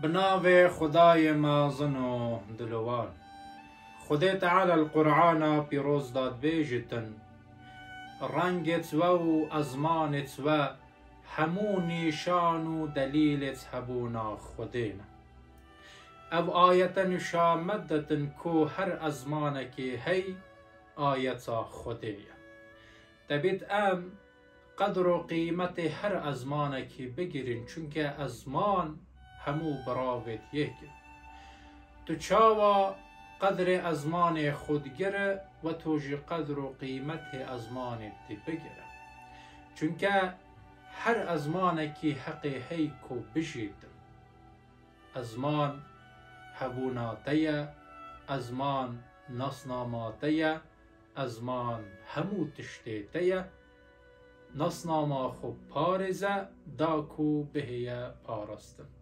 بناو خدای مازن و دلوان. خدای تعالی القرآن پیروز داد بیجتن رنگت و ازمانت و همو نیشان و دلیلت هبونا خدینا. او آیت نشامدتن کو هر ازمانکی هی آیتا خدیه. دبید ام قدر و قیمت هر ازمانکی بگیرین چونکه ازمان همو براوت یکن. تو چاوا قدر ازمان خود گره و توجی قدر و قیمت ازمانت دی بگیره. چونکه هر ازمانکی حقی هی کو بجیدن. ازمان هبوناتیه، ازمان ناسناماتیه، ازمان همو تشتیتیه. ناسناما خوب پارزه داکو بهیه پارستن.